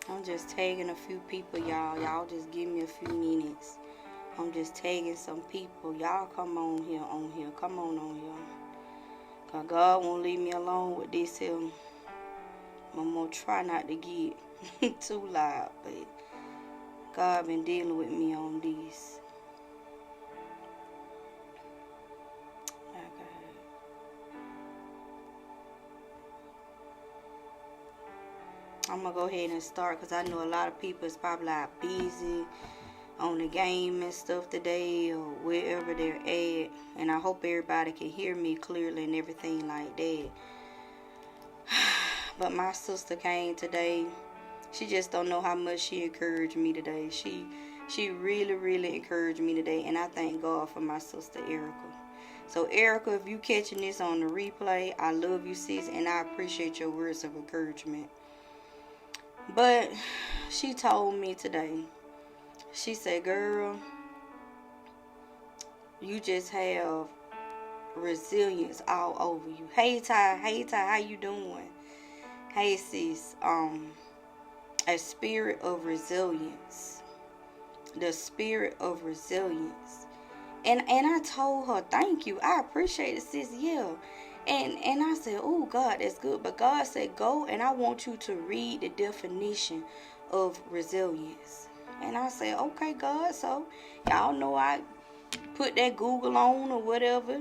I'm just tagging a few people, y'all. Y'all just give me a few minutes. I'm just tagging some people. Y'all come on here, Come on here. Cause God won't leave me alone with this here. I'm gonna try not to get too loud, but God been dealing with me on this. I'm gonna go ahead and start because I know a lot of people is probably like busy on the game and stuff today or wherever they're at, and I hope everybody can hear me clearly and everything like that. But my sister came today. She just don't know how much she encouraged me today. She really encouraged me today, and I thank God for my sister Erica. So Erica, if you catching this on the replay, I love you, sis, and I appreciate your words of encouragement. But she told me today, she said, girl, you just have resilience all over you. Hey Ty, how you doing? Hey sis, a spirit of resilience. The spirit of resilience. And I told her, thank you. I appreciate it, sis. Yeah. And I said, oh, God, that's good. But God said, go, and I want you to read the definition of resilience. And I said, okay, God. So, y'all know I put that Google on or whatever.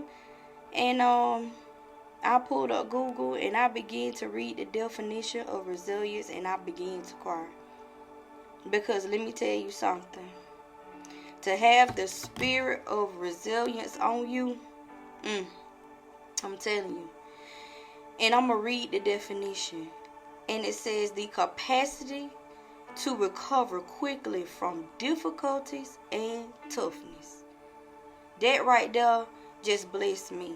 And I pulled up Google, and I began to read the definition of resilience, and I began to cry. Because let me tell you something. To have the spirit of resilience on you, I'm telling you. And I'm going to read the definition. And it says the capacity to recover quickly from difficulties and toughness. That right there just blessed me.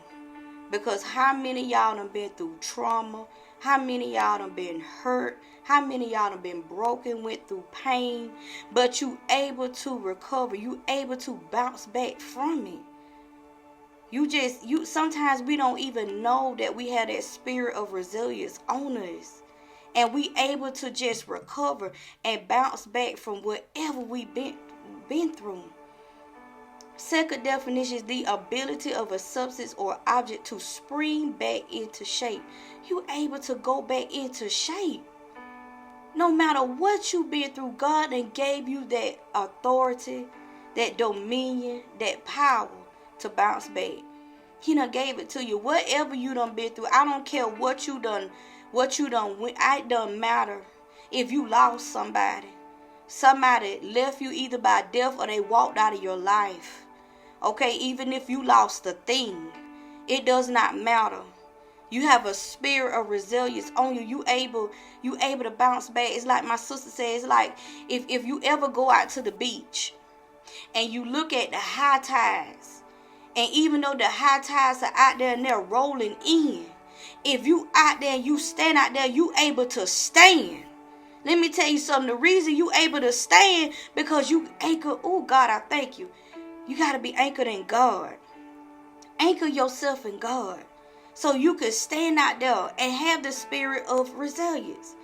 Because how many of y'all done been through trauma? How many of y'all done been hurt? How many of y'all done been broken, went through pain? But you able to recover. You able to bounce back from it. Sometimes we don't even know that we have that spirit of resilience on us. And we able to just recover and bounce back from whatever we've been through. Second definition is the ability of a substance or object to spring back into shape. You able to go back into shape. No matter what you've been through, God done gave you that authority, that dominion, that power to bounce back. He done gave it to you. Whatever you done been through, I don't care what you done it doesn't matter if you lost somebody. Somebody left you either by death or they walked out of your life. Okay, even if you lost a thing, it does not matter. You have a spirit of resilience on you. You able to bounce back. It's like my sister says, like if you ever go out to the beach and you look at the high tides, and even though the high tides are out there and they're rolling in, if you out there and you stand out there, you able to stand. Let me tell you something. The reason you able to stand because you anchor. Oh God, I thank you. You got to be anchored in God. Anchor yourself in God. So you can stand out there and have the spirit of resilience.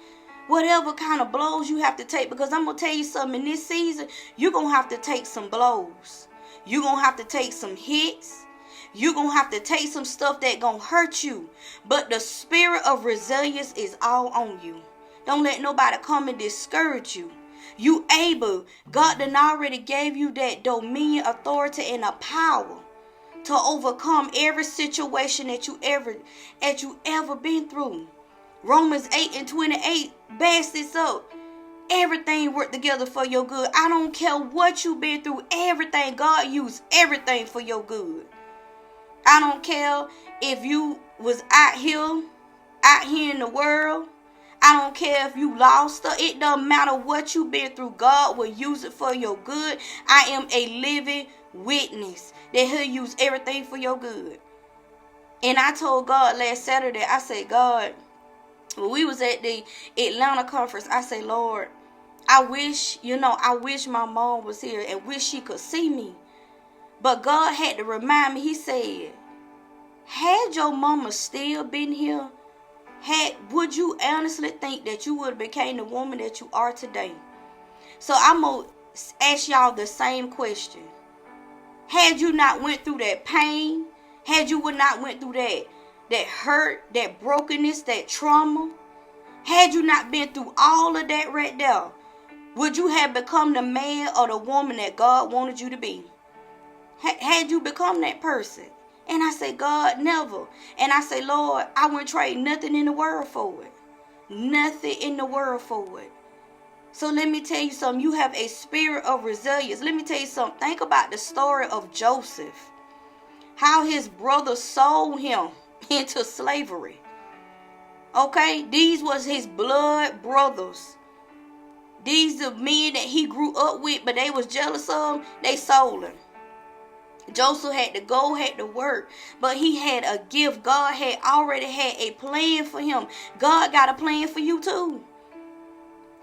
Whatever kind of blows you have to take. Because I'm going to tell you something. In this season, you're going to have to take some blows. You're going to have to take some hits. You're going to have to take some stuff that going to hurt you. But the spirit of resilience is all on you. Don't let nobody come and discourage you. You able. God done already gave you that dominion, authority, and a power to overcome every situation that you ever been through. Romans 8:28 backs this up. Everything worked together for your good. I don't care what you've been through. Everything, God used everything for your good. I don't care if you was out here in the world. I don't care if you lost her. It doesn't matter what you've been through. God will use it for your good. I am a living witness that he'll use everything for your good. And I told God last Saturday, I said, God, when we was at the Atlanta conference, I said, Lord, I wish my mom was here and wish she could see me. But God had to remind me, he said, had your mama still been here, Would you honestly think that you would have became the woman that you are today? So I'm going to ask y'all the same question. Had you not went through that pain, had you would not went through that hurt, that brokenness, that trauma, had you not been through all of that right there, would you have become the man or the woman that God wanted you to be? Had you become that person? And I say, God, never. And I say, Lord, I wouldn't trade nothing in the world for it. Nothing in the world for it. So let me tell you something. You have a spirit of resilience. Let me tell you something. Think about the story of Joseph. How his brothers sold him into slavery. Okay? These was his blood brothers. These are men that he grew up with, but they was jealous of him. They sold him. Joseph had to go, had to work, but he had a gift. God had already had a plan for him. God got a plan for you too.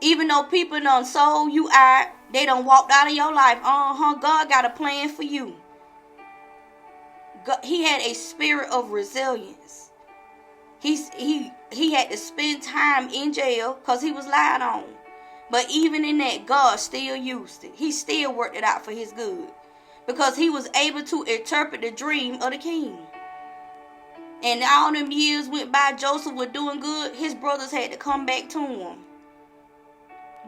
Even though people done sold you out, they done walked out of your life. God got a plan for you. God, he had a spirit of resilience. He had to spend time in jail because he was lied on. But even in that, God still used it. He still worked it out for his good. Because he was able to interpret the dream of the king. And all them years went by, Joseph was doing good. His brothers had to come back to him.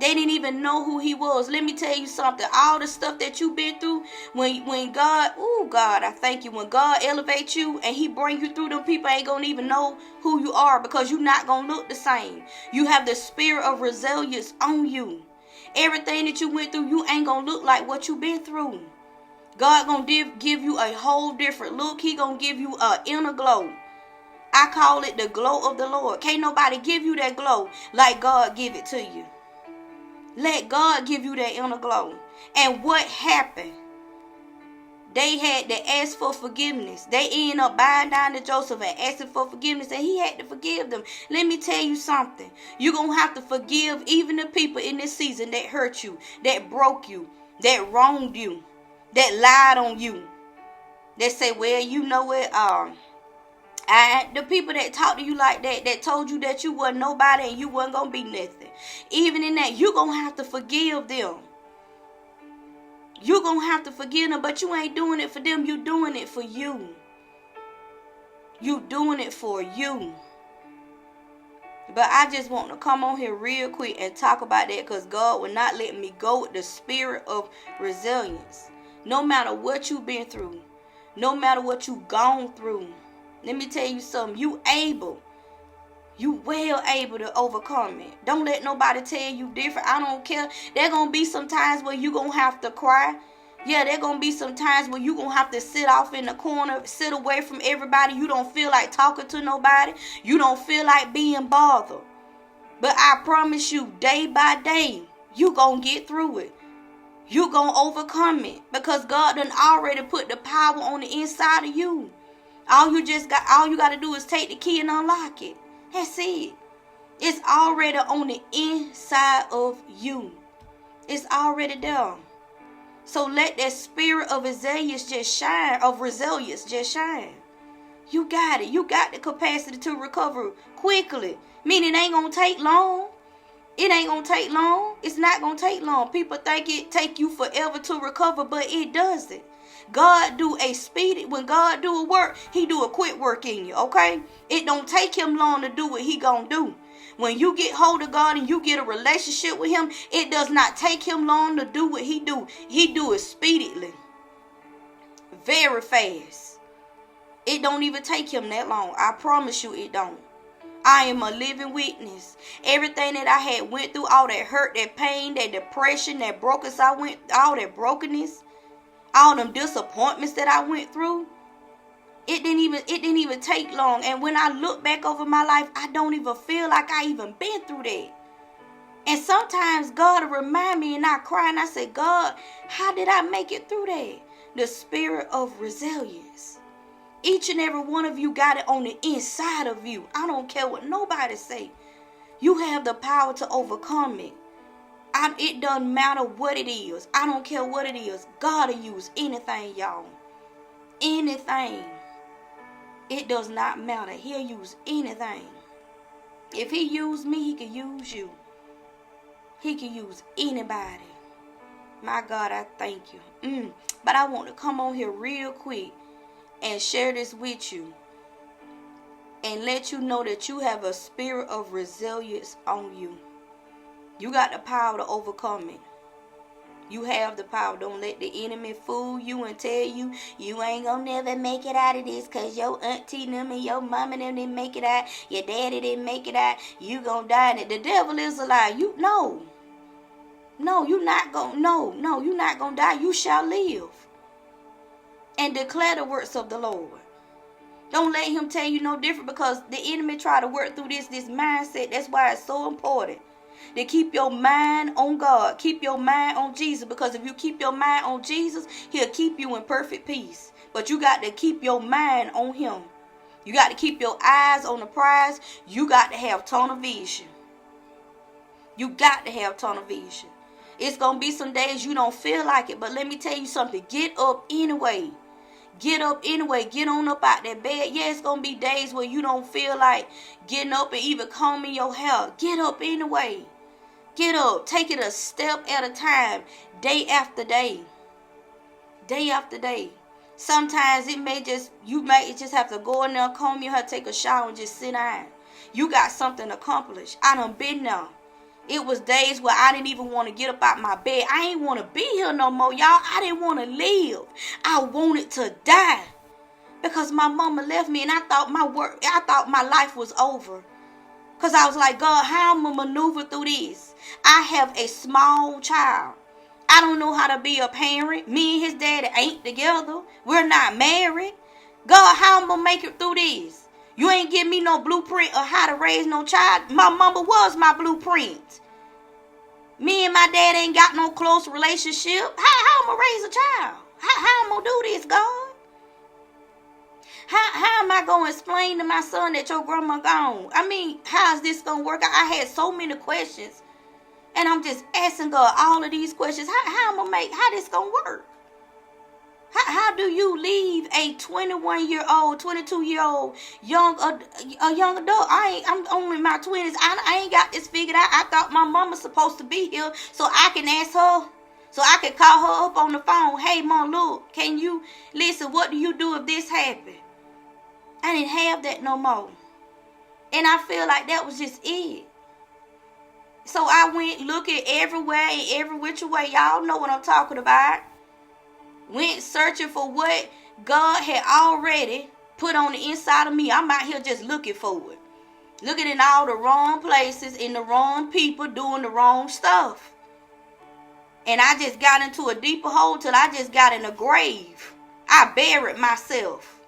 They didn't even know who he was. Let me tell you something. All the stuff that you've been through, when God, God, I thank you. When God elevates you and he bring you through, them people ain't going to even know who you are because you're not going to look the same. You have the spirit of resilience on you. Everything that you went through, you ain't going to look like what you've been through. God going to give you a whole different look. He going to give you an inner glow. I call it the glow of the Lord. Can't nobody give you that glow like God give it to you. Let God give you that inner glow. And what happened? They had to ask for forgiveness. They ended up bowing down to Joseph and asking for forgiveness. And he had to forgive them. Let me tell you something. You're going to have to forgive even the people in this season that hurt you, that broke you, that wronged you, that lied on you. That say, well, you know what? The people that talked to you like that, that told you that you wasn't nobody and you wasn't going to be nothing. Even in that, you're going to have to forgive them. You're going to have to forgive them, but you ain't doing it for them. You're doing it for you. You're doing it for you. But I just want to come on here real quick and talk about that because God will not let me go with the spirit of resilience. No matter what you've been through, no matter what you've gone through, let me tell you something. You well able to overcome it. Don't let nobody tell you different. I don't care. There going to be some times where you going to have to cry. Yeah, there going to be some times where you going to have to sit off in the corner, sit away from everybody. You don't feel like talking to nobody. You don't feel like being bothered. But I promise you, day by day, you going to get through it. You going to overcome it. Because God done already put the power on the inside of you. All you got to do is take the key and unlock it. That's it. It's already on the inside of you. It's already there. So let that spirit of resilience just shine. You got it. You got the capacity to recover quickly. Meaning it ain't going to take long. It ain't going to take long. It's not going to take long. People think it take you forever to recover, but it doesn't. God do a speedy, when God do a work, he do a quick work in you, okay? It don't take him long to do what he gonna do. When you get hold of God and you get a relationship with him, it does not take him long to do what he do. He do it speedily. Very fast. It don't even take him that long. I promise you it don't. I am a living witness. Everything that I had went through, all that hurt, that pain, that depression, that brokenness all that brokenness, all them disappointments that I went through, it didn't even take long. And when I look back over my life, I don't even feel like I even been through that. And sometimes God will remind me and I cry and I say, God, how did I make it through that? The spirit of resilience. Each and every one of you got it on the inside of you. I don't care what nobody say. You have the power to overcome it. It doesn't matter what it is. I don't care what it is. God will use anything, y'all. Anything. It does not matter. He'll use anything. If he used me, he can use you. He can use anybody. My God, I thank you. But I want to come on here real quick and share this with you and let you know that you have a spirit of resilience on you. You got the power to overcome it. You have the power. Don't let the enemy fool you and tell you you ain't gonna never make it out of this because your auntie them and your mama them didn't make it out. Your daddy didn't make it out. You gonna die. And the devil is a lie. You're not gonna die. You shall live and declare the works of the Lord. Don't let him tell you no different, because the enemy try to work through this mindset. That's why it's so important to keep your mind on God. Keep your mind on Jesus, because if you keep your mind on Jesus, he'll keep you in perfect peace. But you got to keep your mind on him. You got to keep your eyes on the prize. You got to have tunnel vision. You got to have tunnel vision. It's going to be some days you don't feel like it, but let me tell you something. Get up anyway. Get up anyway. Get on up out that bed. Yeah, it's going to be days where you don't feel like getting up and even combing your hair. Get up anyway. Get up. Take it a step at a time. Day after day. Day after day. Sometimes you may just have to go in there, comb your hair, take a shower, and just sit down. You got something accomplished. I done been there. It was days where I didn't even want to get up out my bed. I ain't want to be here no more, y'all. I didn't want to live. I wanted to die because my mama left me, and I thought my life was over. Because I was like, God, how am I going to maneuver through this? I have a small child. I don't know how to be a parent. Me and his daddy ain't together. We're not married. God, how am I going to make it through this? You ain't give me no blueprint of how to raise no child. My mama was my blueprint. Me and my dad ain't got no close relationship. How am I raise a child? How am I do this, God? How am I going to explain to my son that your grandma gone? I mean, how is this going to work? I had so many questions. And I'm just asking God all of these questions. How this going to work? How do you leave a 21-year-old, 22-year-old a young adult? I'm only in my 20s. I ain't got this figured out. I thought my mama's supposed to be here so I can ask her, so I can call her up on the phone. Hey, Mom, look, can you listen? What do you do if this happened? I didn't have that no more. And I feel like that was just it. So I went looking everywhere and every which way. Y'all know what I'm talking about. Went searching for what God had already put on the inside of me. I'm out here just looking for it. Looking in all the wrong places, in the wrong people, doing the wrong stuff. And I just got into a deeper hole till I just got in a grave. I buried myself.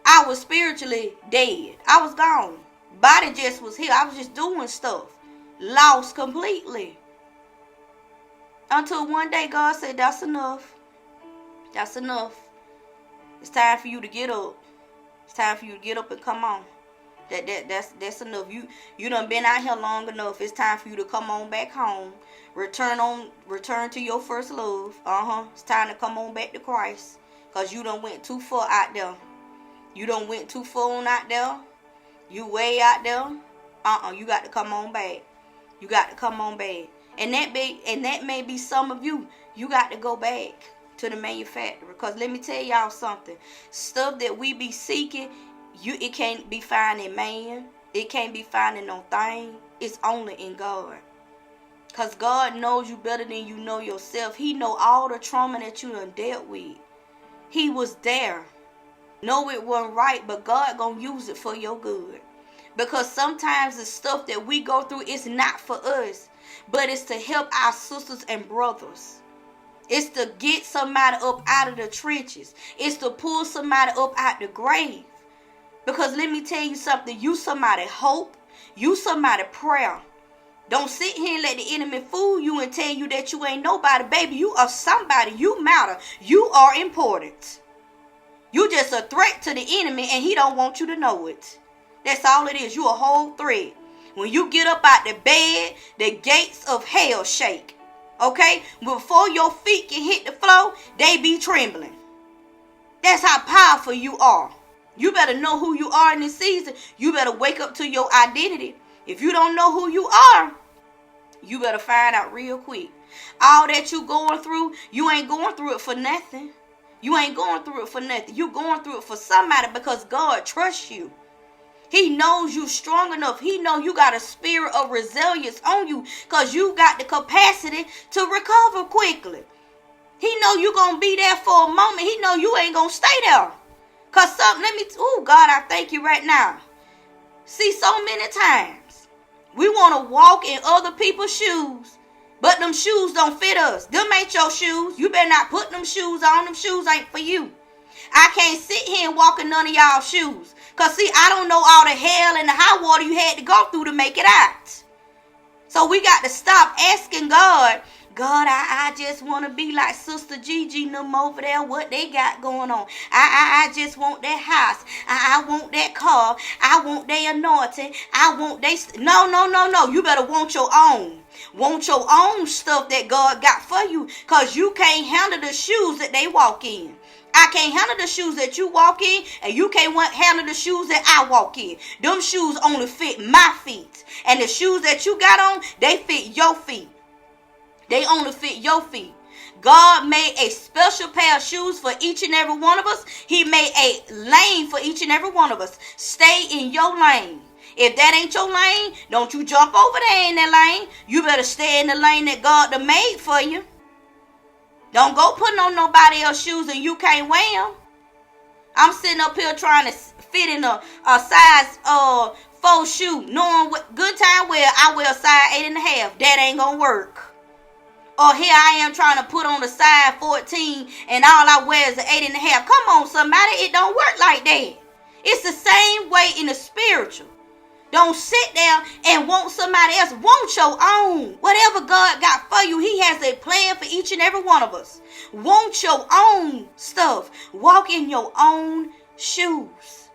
I was spiritually dead. I was gone. Body just was here. I was just doing stuff. Lost completely. Until one day God said, that's enough. That's enough. It's time for you to get up. It's time for you to get up and come on. That's enough. You done been out here long enough. It's time for you to come on back home. Return to your first love. It's time to come on back to Christ. Because you done went too far out there. You done went too far on out there. You way out there. You got to come on back. You got to come on back. And that may be some of you. You got to go back to the manufacturer. Because let me tell y'all something. Stuff that we be seeking, it can't be found in man. It can't be found in no thing. It's only in God. Because God knows you better than you know yourself. He know all the trauma that you done dealt with. He was there. No, it wasn't right, but God gonna use it for your good. Because sometimes the stuff that we go through is not for us, but it's to help our sisters and brothers. It's to get somebody up out of the trenches. It's to pull somebody up out the grave. Because let me tell you something. You somebody hope. You somebody prayer. Don't sit here and let the enemy fool you and tell you that you ain't nobody. Baby, you are somebody. You matter. You are important. You just a threat to the enemy and he don't want you to know it. That's all it is. You a whole threat. When you get up out the bed, the gates of hell shake. Okay? Before your feet can hit the floor, they be trembling. That's how powerful you are. You better know who you are in this season. You better wake up to your identity. If you don't know who you are, you better find out real quick. All that you going through, you ain't going through it for nothing. You ain't going through it for nothing. You going through it for somebody because God trusts you. He knows you strong enough. He know you got a spirit of resilience on you because you got the capacity to recover quickly. He know you going to be there for a moment. He know you ain't going to stay there. Because God, I thank you right now. See, so many times we want to walk in other people's shoes, but them shoes don't fit us. Them ain't your shoes. You better not put them shoes on. Them shoes ain't for you. I can't sit here and walk in none of y'all shoes. Because, see, I don't know all the hell and the high water you had to go through to make it out. So we got to stop asking God, I just want to be like Sister Gigi and them over there, what they got going on. I just want that house. I want that car. I want their anointing. I want they... No. You better want your own. Want your own stuff that God got for you. Because you can't handle the shoes that they walk in. I can't handle the shoes that you walk in, and you can't handle the shoes that I walk in. Them shoes only fit my feet. And the shoes that you got on, they fit your feet. They only fit your feet. God made a special pair of shoes for each and every one of us. He made a lane for each and every one of us. Stay in your lane. If that ain't your lane, don't you jump over there in that lane. You better stay in the lane that God done made for you. Don't go putting on nobody else's shoes and you can't wear them. I'm sitting up here trying to fit in a size 4 shoe, knowing what good time I wear a size 8.5. That ain't gonna work. Or here I am trying to put on a size 14 and all I wear is an 8.5. Come on, somebody, it don't work like that. It's the same way in the spiritual. Don't sit there and want somebody else. Want your own. Whatever God got for you, He has a plan for each and every one of us. Want your own stuff. Walk in your own shoes.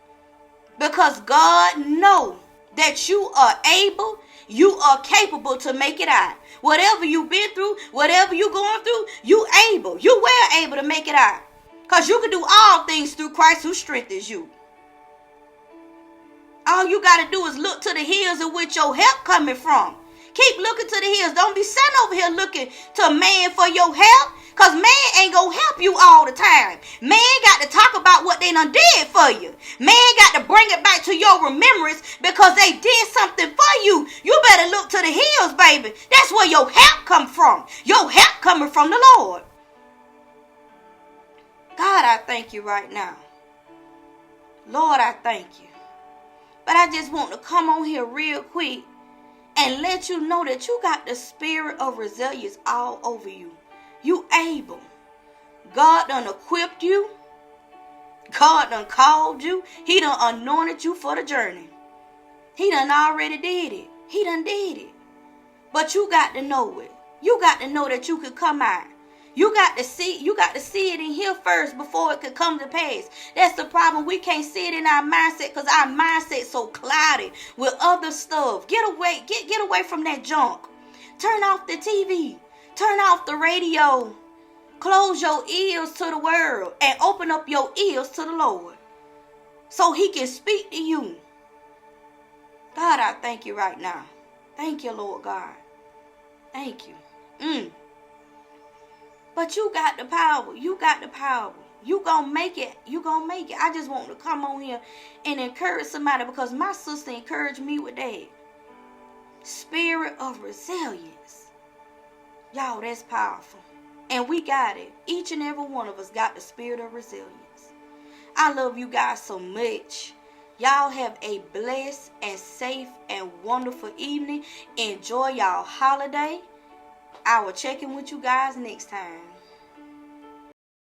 Because God knows that you are able, you are capable to make it out. Whatever you've been through, whatever you're going through, you able. You were able to make it out. Because you can do all things through Christ who strengthens you. All you got to do is look to the hills in which your help coming from. Keep looking to the hills. Don't be sitting over here looking to man for your help. Because man ain't going to help you all the time. Man got to talk about what they done did for you. Man got to bring it back to your remembrance because they did something for you. You better look to the hills, baby. That's where your help come from. Your help coming from the Lord. God, I thank you right now. Lord, I thank you. But I just want to come on here real quick and let you know that you got the spirit of resilience all over you. You able. God done equipped you. God done called you. He done anointed you for the journey. He done already did it. He done did it. But you got to know it. You got to know that you could come out. You got to see it in here first before it could come to pass. That's the problem. We can't see it in our mindset because our mindset's so clouded with other stuff. Get away from that junk. Turn off the TV. Turn off the radio. Close your ears to the world and open up your ears to the Lord so He can speak to you. God, I thank you right now. Thank you, Lord God. Thank you. But you got the power. You got the power. You gonna make it. You gonna make it. I just want to come on here and encourage somebody because my sister encouraged me with that. Spirit of resilience. Y'all, that's powerful. And we got it. Each and every one of us got the spirit of resilience. I love you guys so much. Y'all have a blessed and safe and wonderful evening. Enjoy y'all holiday. I will check in with you guys next time.